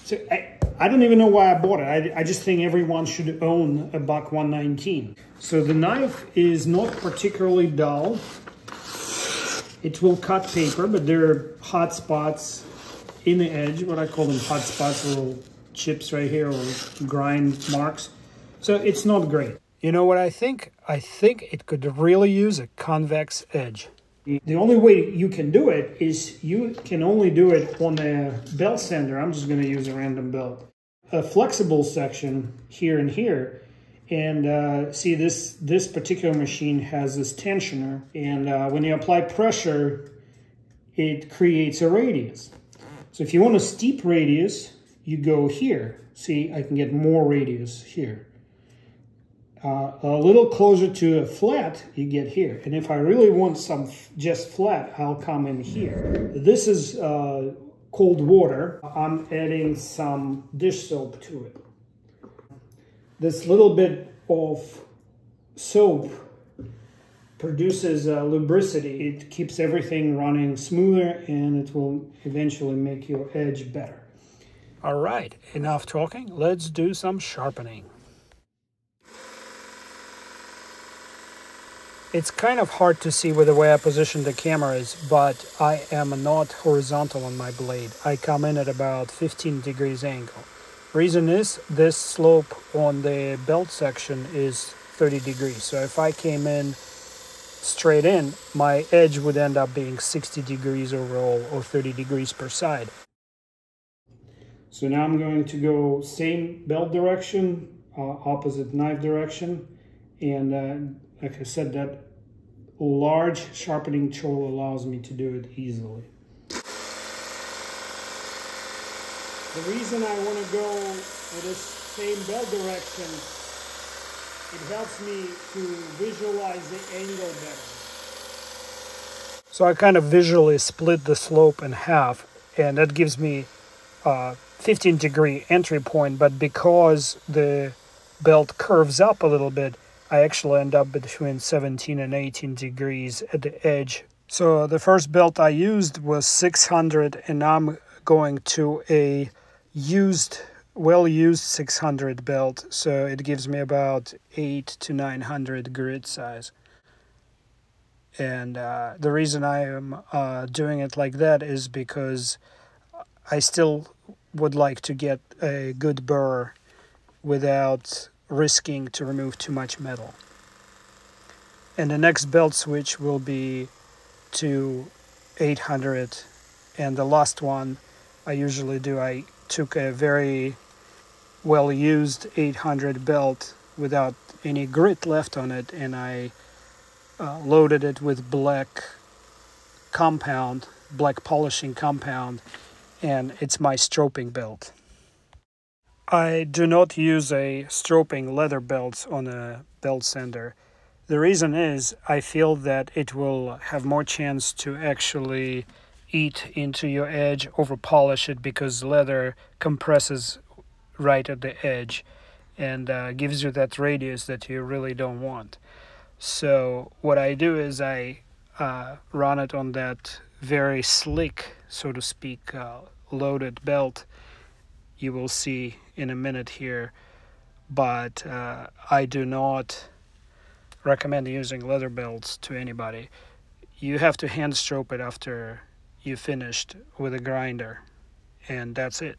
So I don't even know why I bought it. I just think everyone should own a Buck 119. So the knife is not particularly dull. It will cut paper, but there are hot spots in the edge, what I call them hot spots, little chips right here, or grind marks. So it's not great. You know what I think? I think it could really use a convex edge. The only way you can do it is you can only do it on a belt sander. I'm just going to use a random belt. A flexible section here and here. And see, this particular machine has this tensioner. And when you apply pressure, it creates a radius. So if you want a steep radius, you go here. See, I can get more radius here. A little closer to a flat, you get here. And if I really want some just flat, I'll come in here. This is cold water. I'm adding some dish soap to it. This little bit of soap produces lubricity. It keeps everything running smoother, and it will eventually make your edge better. All right, enough talking. Let's do some sharpening. It's kind of hard to see with the way I position the camera is, but I am not horizontal on my blade. I come in at about 15 degrees angle. Reason is this slope on the belt section is 30 degrees. So if I came in straight in, my edge would end up being 60 degrees overall, or 30 degrees per side. So now I'm going to go same belt direction, opposite knife direction, and like I said, that large sharpening tool allows me to do it easily. The reason I want to go with this same belt direction, it helps me to visualize the angle better. So I kind of visually split the slope in half, and that gives me 15 degree entry point, but because the belt curves up a little bit, I actually end up between 17 and 18 degrees at the edge. So the first belt I used was 600, and I'm going to a well-used 600 belt. So it gives me about 800 to 900 grit size. And the reason I am doing it like that is because I still would like to get a good burr without risking to remove too much metal. And the next belt switch will be to 800, and the last one I usually do, I took a very well used 800 belt without any grit left on it, and I loaded it with black polishing compound, and it's my stropping belt. I do not use a stropping leather belt on a belt sander. The reason is I feel that it will have more chance to actually eat into your edge, over polish it, because leather compresses right at the edge and gives you that radius that you really don't want. So what I do is I run it on that very slick, so to speak, loaded belt. You will see in a minute here, but I do not recommend using leather belts to anybody. You have to hand stroke it after you finished with a grinder, and that's it.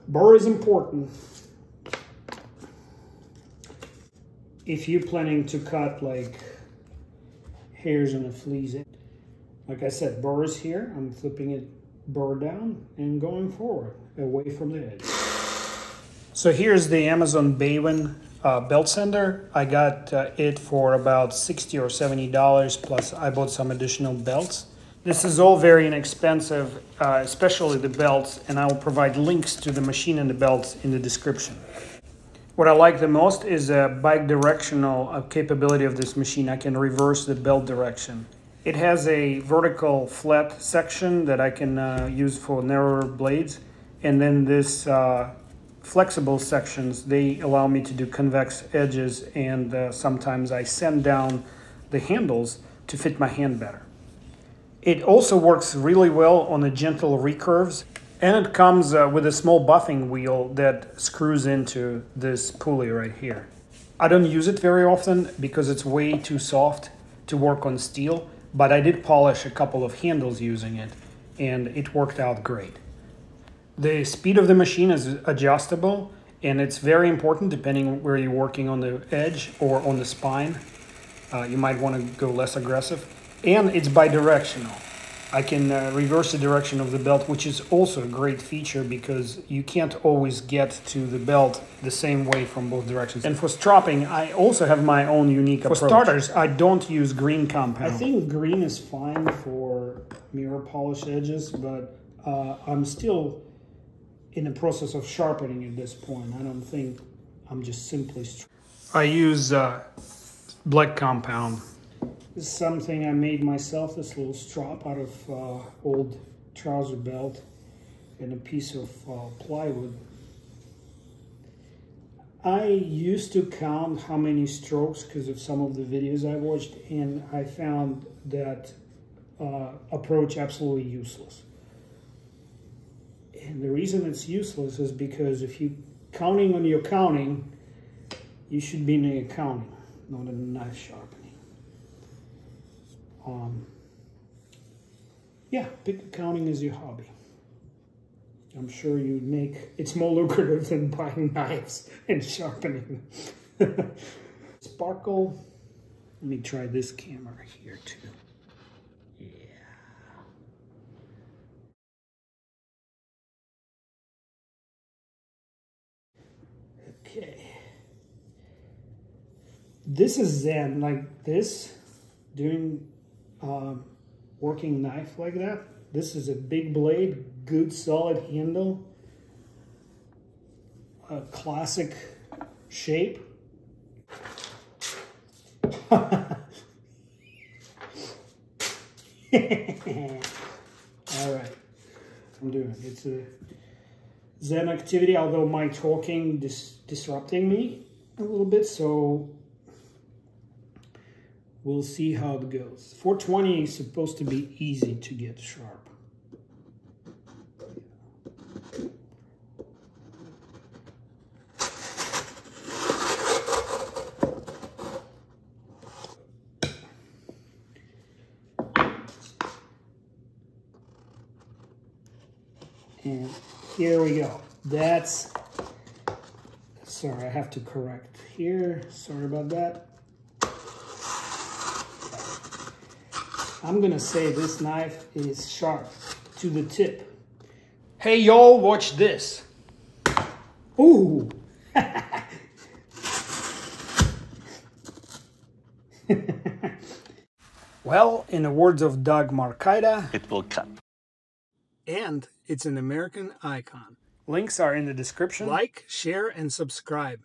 Burr is important. If you're planning to cut like hairs on a fleece, like I said, burr is here. I'm flipping it burr down and going forward, away from the edge. So here's the Amazon Bowie belt sander. I got it for about $60 or $70, plus I bought some additional belts. This is all very inexpensive, especially the belts, and I will provide links to the machine and the belts in the description. What I like the most is the bidirectional capability of this machine. I can reverse the belt direction. It has a vertical flat section that I can use for narrower blades, and then this flexible sections, they allow me to do convex edges, and sometimes I sand down the handles to fit my hand better. It also works really well on the gentle recurves. And it comes with a small buffing wheel that screws into this pulley right here. I don't use it very often because it's way too soft to work on steel, but I did polish a couple of handles using it, and it worked out great. The speed of the machine is adjustable, and it's very important depending where you're working on the edge or on the spine. You might want to go less aggressive. And it's bidirectional. I can reverse the direction of the belt, which is also a great feature because you can't always get to the belt the same way from both directions. And for stropping, I also have my own unique approach. For starters, I don't use green compound. I think green is fine for mirror polished edges, but I'm still in the process of sharpening at this point. I don't think I'm just simply... I use black compound. This is something I made myself, this little strap out of old trouser belt and a piece of plywood. I used to count how many strokes because of some of the videos I watched, and I found that approach absolutely useless. And the reason it's useless is because if you're counting on your counting, you should be in the accounting, not in the knife sharpening. Yeah, pick accounting as your hobby. I'm sure you'd make it's more lucrative than buying knives and sharpening. Sparkle. Let me try this camera here too. Yeah. Okay. This is zen, like this, doing working knife like that. This is a big blade, good solid handle, a classic shape. All right, I'm doing it. It's a zen activity, although my talking disrupting me a little bit, so we'll see how it goes. 420 is supposed to be easy to get sharp. And here we go. That's, sorry, I have to correct here. Sorry about that. I'm gonna say this knife is sharp to the tip. Hey y'all, watch this. Ooh. Well, in the words of Doug Marcaida, it will cut. And it's an American icon. Links are in the description. Like, share, and subscribe.